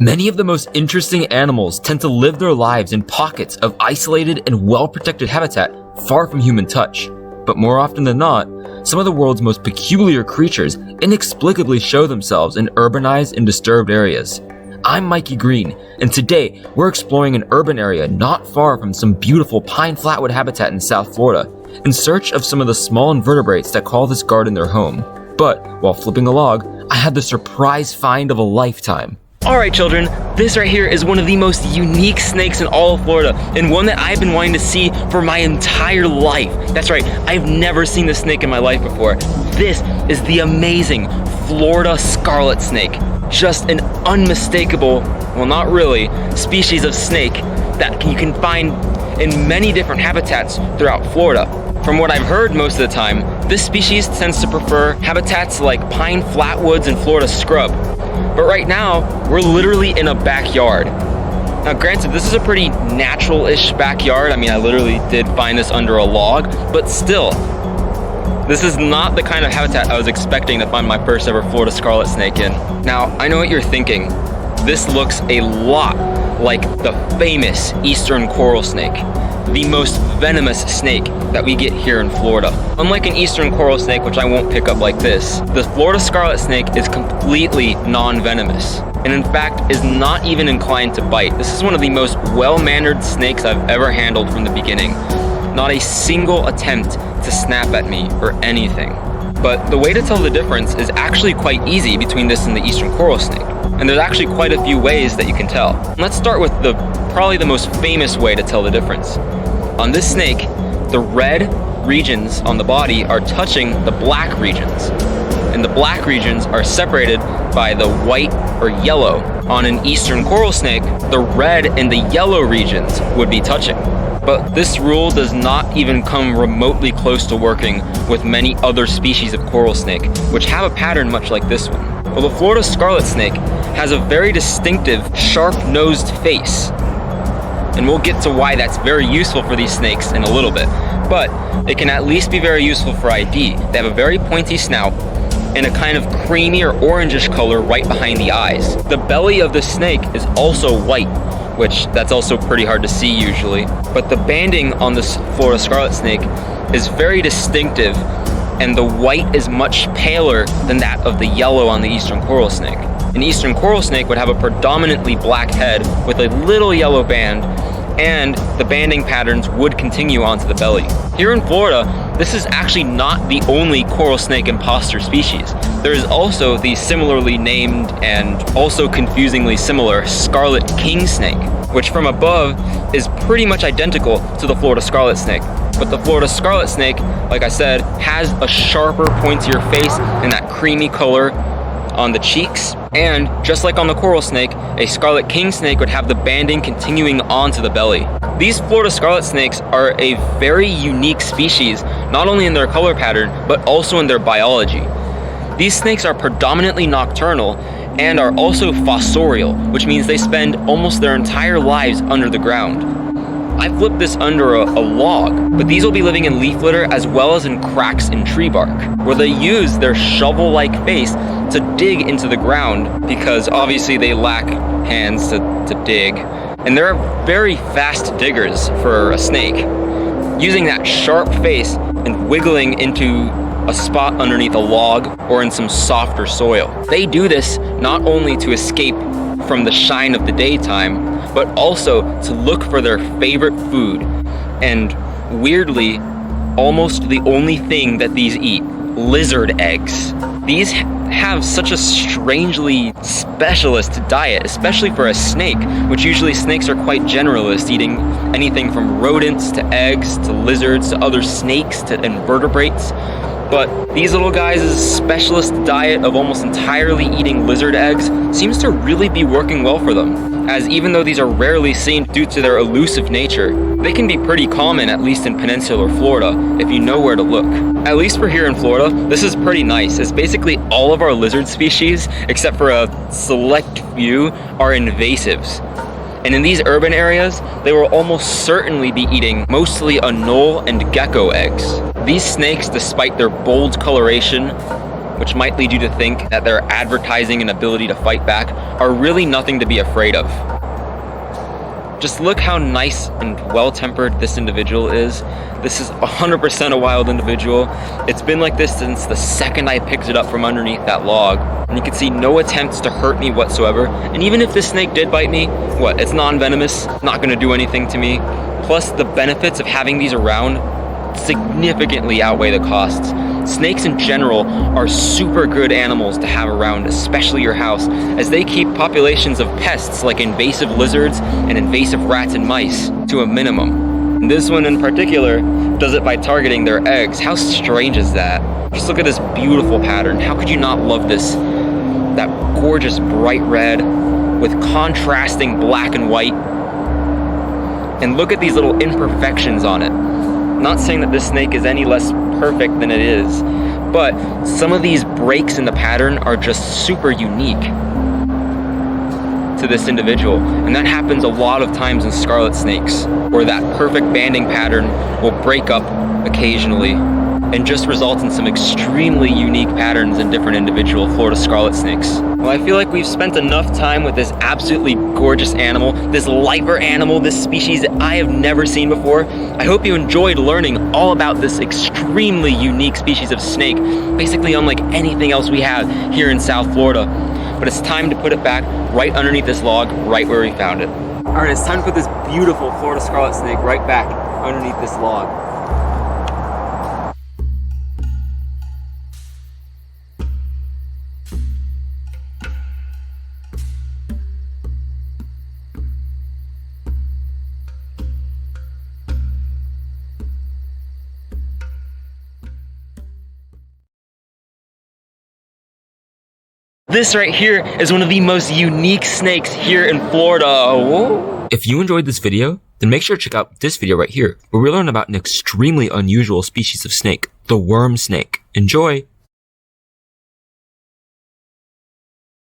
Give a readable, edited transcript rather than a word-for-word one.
Many of the most interesting animals tend to live their lives in pockets of isolated and well-protected habitat far from human touch. But more often than not, some of the world's most peculiar creatures inexplicably show themselves in urbanized and disturbed areas. I'm Mikey Green, and today we're exploring an urban area not far from some beautiful pine flatwood habitat in South Florida, in search of some of the small invertebrates that call this garden their home. But while flipping a log, I had the surprise find of a lifetime. Alright children, this right here is one of the most unique snakes in all of Florida, and one that I've been wanting to see for my entire life. That's right, I've never seen this snake in my life before. This is the amazing Florida Scarlet Snake. Just an unmistakable, well not really, species of snake that you can find in many different habitats throughout Florida. From what I've heard most of the time, this species tends to prefer habitats like pine flatwoods and Florida scrub. But right now, we're literally in a backyard. Now granted, this is a pretty natural-ish backyard. I mean, I literally did find this under a log, but still, this is not the kind of habitat I was expecting to find my first ever Florida Scarlet Snake in. Now, I know what you're thinking. This looks a lot like the famous eastern coral snake, the most venomous snake that we get here in Florida. Unlike an eastern coral snake, which I won't pick up like this, the Florida Scarlet Snake is completely non-venomous, and in fact is not even inclined to bite. This is one of the most well-mannered snakes I've ever handled from the beginning. Not a single attempt to snap at me or anything. But the way to tell the difference is actually quite easy between this and the eastern coral snake. And there's actually quite a few ways that you can tell. Let's start with probably the most famous way to tell the difference. On this snake, the red regions on the body are touching the black regions, and the black regions are separated by the white or yellow. On an eastern coral snake, the red and the yellow regions would be touching. But this rule does not even come remotely close to working with many other species of coral snake, which have a pattern much like this one. Well, the Florida Scarlet Snake has a very distinctive, sharp-nosed face. And we'll get to why that's very useful for these snakes in a little bit. But it can at least be very useful for ID. They have a very pointy snout and a kind of creamy or orangish color right behind the eyes. The belly of the snake is also white, which that's also pretty hard to see usually. But the banding on this Florida Scarlet Snake is very distinctive, and the white is much paler than that of the yellow on the eastern coral snake. An eastern coral snake would have a predominantly black head with a little yellow band, and the banding patterns would continue onto the belly. Here in Florida, this is actually not the only coral snake imposter species. There is also the similarly named and also confusingly similar scarlet king snake, which from above is pretty much identical to the Florida Scarlet Snake. But the Florida Scarlet Snake, like I said, has a sharper, pointier face and that creamy color on the cheeks. And just like on the coral snake, a scarlet king snake would have the banding continuing onto the belly. These Florida Scarlet Snakes are a very unique species, not only in their color pattern, but also in their biology. These snakes are predominantly nocturnal and are also fossorial, which means they spend almost their entire lives under the ground. I flipped this under a log, but these will be living in leaf litter as well as in cracks in tree bark, where they use their shovel-like face to dig into the ground because obviously they lack hands to dig. And they're very fast diggers for a snake, using that sharp face and wiggling into a spot underneath a log or in some softer soil. They do this not only to escape from the shine of the daytime, but also to look for their favorite food. And weirdly, almost the only thing that these eat, lizard eggs. These have such a strangely specialist diet, especially for a snake, which usually snakes are quite generalist, eating anything from rodents to eggs to lizards to other snakes to invertebrates. But these little guys' specialist diet of almost entirely eating lizard eggs seems to really be working well for them, as even though these are rarely seen due to their elusive nature, they can be pretty common, at least in peninsular Florida, if you know where to look. At least for here in Florida, this is pretty nice, as basically all of our lizard species, except for a select few, are invasives. And in these urban areas, they will almost certainly be eating mostly anole and gecko eggs. These snakes, despite their bold coloration which might lead you to think that their advertising and ability to fight back are really nothing to be afraid of. Just look how nice and well-tempered this individual is. This is 100% a wild individual. It's been like this since the second I picked it up from underneath that log. And you can see no attempts to hurt me whatsoever. And even if this snake did bite me, what? It's non-venomous, not gonna do anything to me. Plus, the benefits of having these around significantly outweigh the costs. Snakes in general are super good animals to have around, especially your house, as they keep populations of pests like invasive lizards and invasive rats and mice to a minimum. And this one in particular does it by targeting their eggs. How strange is that? Just look at this beautiful pattern. How could you not love this? That gorgeous bright red with contrasting black and white. And look at these little imperfections on it. Not saying that this snake is any less perfect than it is, but some of these breaks in the pattern are just super unique to this individual. And that happens a lot of times in scarlet snakes, where that perfect banding pattern will break up occasionally and just result in some extremely unique patterns in different individual Florida scarlet snakes. Well, I feel like we've spent enough time with this absolutely gorgeous animal, this lifer animal, this species that I have never seen before. I hope you enjoyed learning all about this extremely unique species of snake, basically unlike anything else we have here in South Florida. But it's time to put it back right underneath this log, right where we found it. All right, it's time to put this beautiful Florida scarlet snake right back underneath this log. This right here is one of the most unique snakes here in Florida. Whoa. If you enjoyed this video, then make sure to check out this video right here, where we learn about an extremely unusual species of snake, the worm snake. Enjoy!